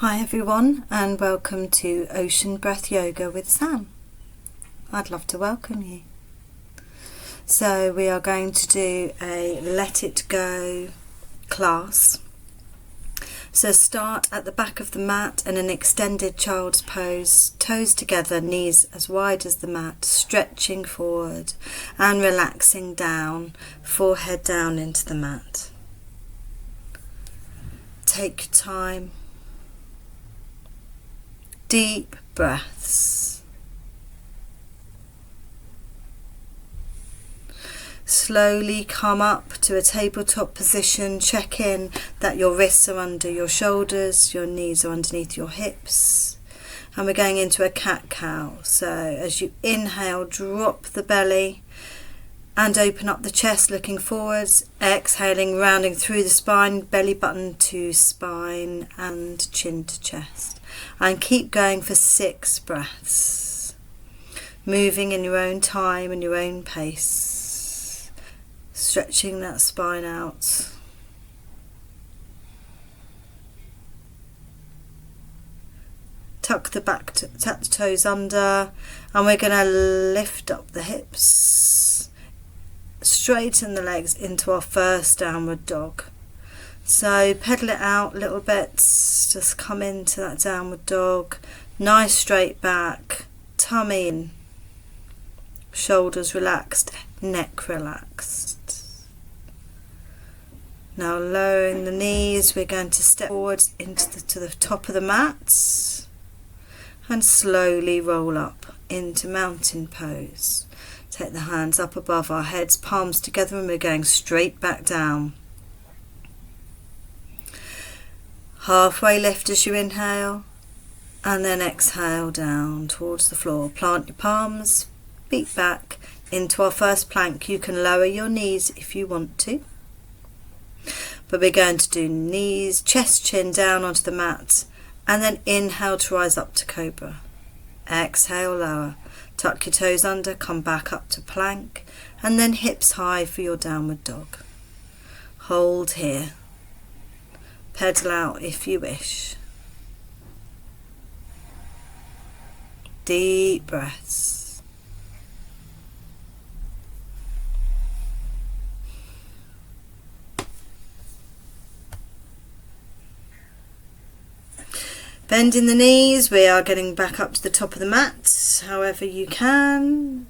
Hi everyone, and welcome to Ocean Breath Yoga with Sam. I'd love to welcome you. So we are going to do a Let It Go class. So start at the back of the mat in an extended child's pose, toes together, knees as wide as the mat, stretching forward and relaxing down, forehead down into the mat. Take your time. Deep breaths. Slowly come up to a tabletop position. Check in that your wrists are under your shoulders, your knees are underneath your hips. And we're going into a cat-cow. So as you inhale, drop the belly and open up the chest, looking forwards. Exhaling, rounding through the spine, belly button to spine and chin to chest. And keep going for 6 breaths, moving in your own time and your own pace, stretching that spine out. Tuck the tuck the toes under, and we're going to lift up the hips, straighten the legs into our first downward dog. So pedal it out a little bit, just come into that downward dog, nice straight back, tummy in, shoulders relaxed, neck relaxed. Now lowering the knees, we're going to step forward to the top of the mat and slowly roll up into mountain pose. Take the hands up above our heads, palms together, and we're going straight back down. Halfway lift as you inhale, and then exhale down towards the floor. Plant your palms, feet back into our first plank. You can lower your knees if you want to, but we're going to do knees, chest, chin down onto the mat, and then inhale to rise up to cobra. Exhale, lower. Tuck your toes under, come back up to plank, and then hips high for your downward dog. Hold here. Pedal out if you wish. Deep breaths. Bending the knees, we are getting back up to the top of the mat, however you can.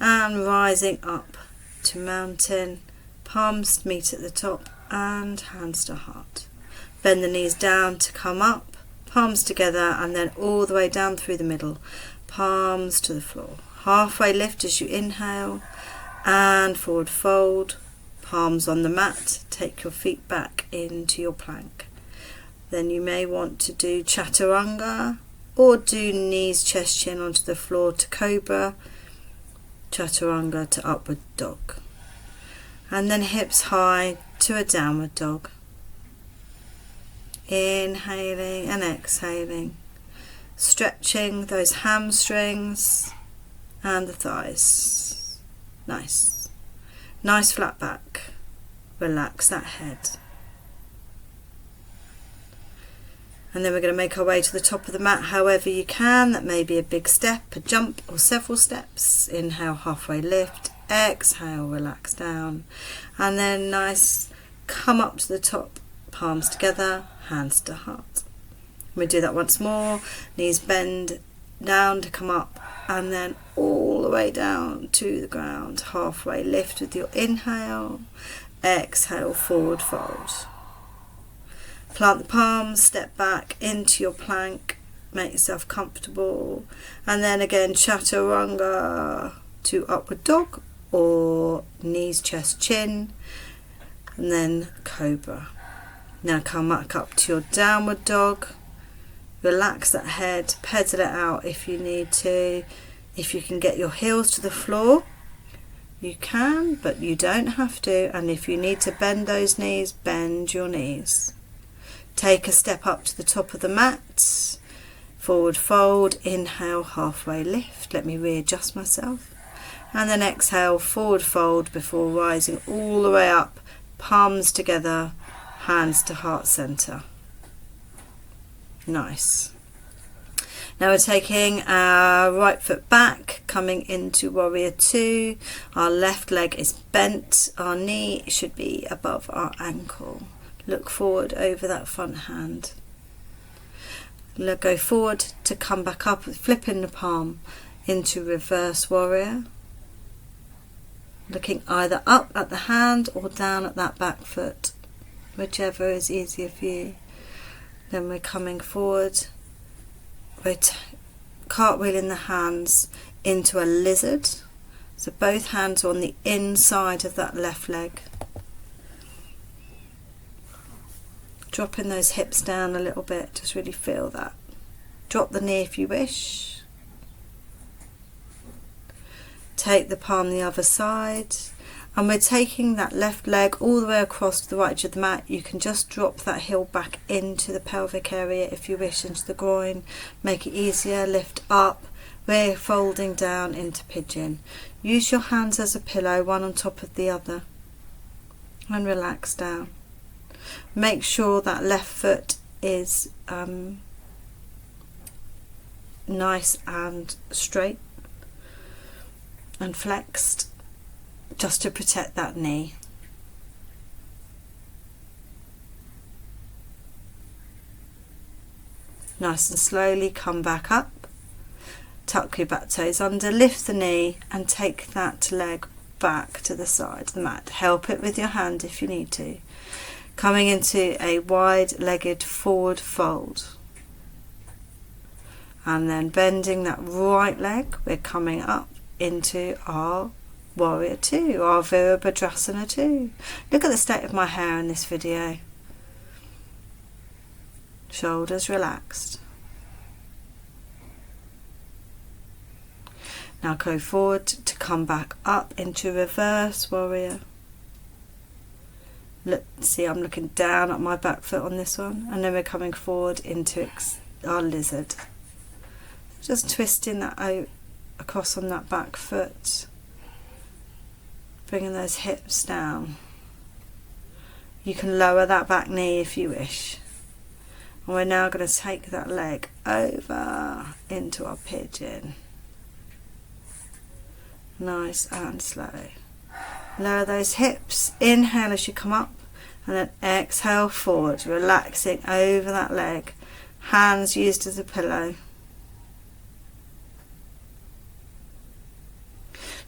And rising up to mountain, palms meet at the top. And hands to heart. Bend the knees down to come up, palms together, and then all the way down through the middle, palms to the floor. Halfway lift as you inhale, and forward fold, palms on the mat. Take your feet back into your plank. Then you may want to do chaturanga, or do knees, chest, chin onto the floor to cobra, chaturanga to upward dog. And then hips high to a downward dog. Inhaling and exhaling, stretching those hamstrings and the thighs. Nice flat back. Relax that head. And then we're going to make our way to the top of the mat however you can. That may be a big step, a jump, or several steps. Inhale, halfway lift. Exhale, relax down, and then nice, come up to the top, palms together, hands to heart. We do that once more. Knees bend down to come up, and then all the way down to the ground. Halfway lift with your inhale. Exhale, forward fold. Plant the palms, step back into your plank, make yourself comfortable, and then again chaturanga to upward dog, or knees, chest, chin, and then cobra. Now come back up to your downward dog. Relax that head, pedal it out if you need to. If you can get your heels to the floor, you can, but you don't have to. And if you need to bend those knees, bend your knees. Take a step up to the top of the mat. Forward fold, inhale, halfway lift. Let me readjust myself. And then exhale, forward fold before rising all the way up, palms together, hands to heart center. Nice. Now we're taking our right foot back, coming into warrior two. Our left leg is bent, our knee should be above our ankle. Look forward over that front hand. Go forward to come back up, flipping the palm into reverse warrior. Looking either up at the hand or down at that back foot, whichever is easier for you. Then we're coming forward. We're cartwheeling the hands into a lizard. So both hands are on the inside of that left leg. Dropping those hips down a little bit, just really feel that. Drop the knee if you wish. Take the palm the other side. And we're taking that left leg all the way across to the right edge of the mat. You can just drop that heel back into the pelvic area if you wish, into the groin. Make it easier, lift up. We're folding down into pigeon. Use your hands as a pillow, one on top of the other. And relax down. Make sure that left foot is nice and straight and flexed, just to protect that knee. Nice and slowly come back up, tuck your back toes under, lift the knee and take that leg back to the side of the mat. Help it with your hand if you need to. Coming into a wide-legged forward fold. And then bending that right leg, we're coming up into our warrior two, our Virabhadrasana 2. Look at the state of my hair in this video. Shoulders relaxed. Now go forward to come back up into reverse warrior. Look, see, I'm looking down at my back foot on this one, and then we're coming forward into our lizard. Just twisting that out across on that back foot, bringing those hips down. You can lower that back knee if you wish. And we're now going to take that leg over into our pigeon. Nice and slow. Lower those hips. Inhale as you come up, and then exhale forward, relaxing over that leg. Hands used as a pillow.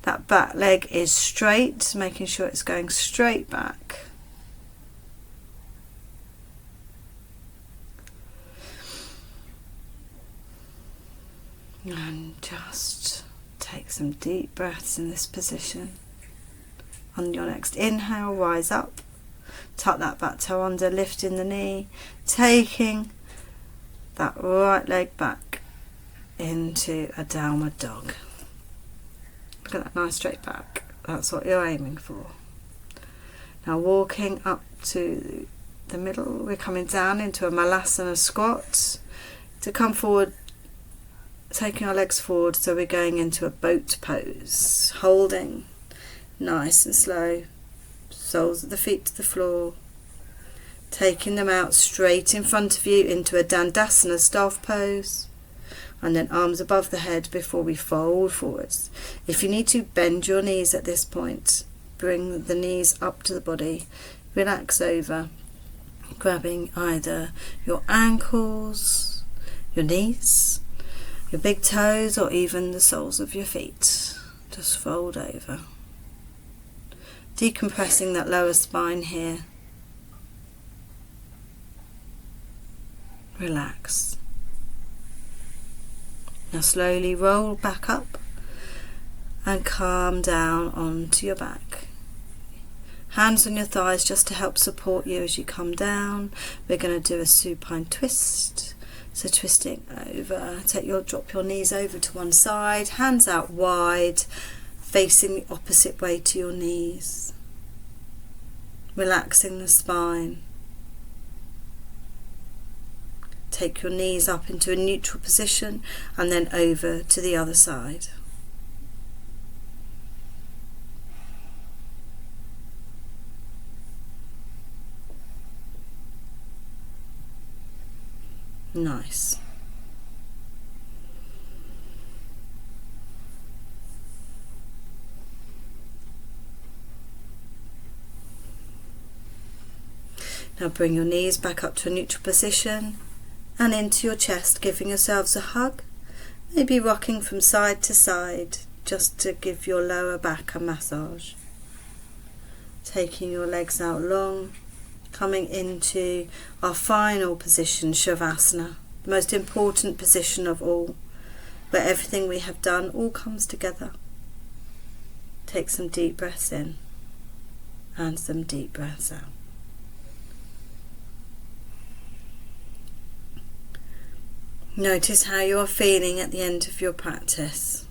That back leg is straight, making sure it's going straight back. And just take some deep breaths in this position. On your next inhale, rise up, tuck that back toe under, lifting the knee, taking that right leg back into a downward dog. Look at that nice straight back. That's what you're aiming for. Now walking up to the middle, we're coming down into a Malasana squat. To come forward, taking our legs forward, so we're going into a boat pose, holding nice and slow, soles of the feet to the floor, taking them out straight in front of you into a Dandasana staff pose, and then arms above the head before we fold forwards. If you need to, bend your knees at this point, bring the knees up to the body, relax over, grabbing either your ankles, your knees, your big toes, or even the soles of your feet. Just fold over. Decompressing that lower spine here. Relax. Now slowly roll back up and calm down onto your back. Hands on your thighs just to help support you as you come down. We're going to do a supine twist. So twisting over, drop your knees over to one side, hands out wide, facing the opposite way to your knees. Relaxing the spine. Take your knees up into a neutral position and then over to the other side. Nice. Now bring your knees back up to a neutral position and into your chest, giving yourselves a hug, maybe rocking from side to side just to give your lower back a massage. Taking your legs out long, coming into our final position, Shavasana, the most important position of all, where everything we have done all comes together. Take some deep breaths in and some deep breaths out. Notice how you are feeling at the end of your practice.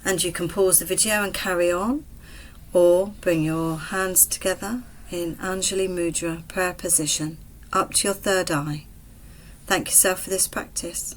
And you can pause the video and carry on, or bring your hands together in Anjali Mudra prayer position up to your third eye. Thank yourself for this practice.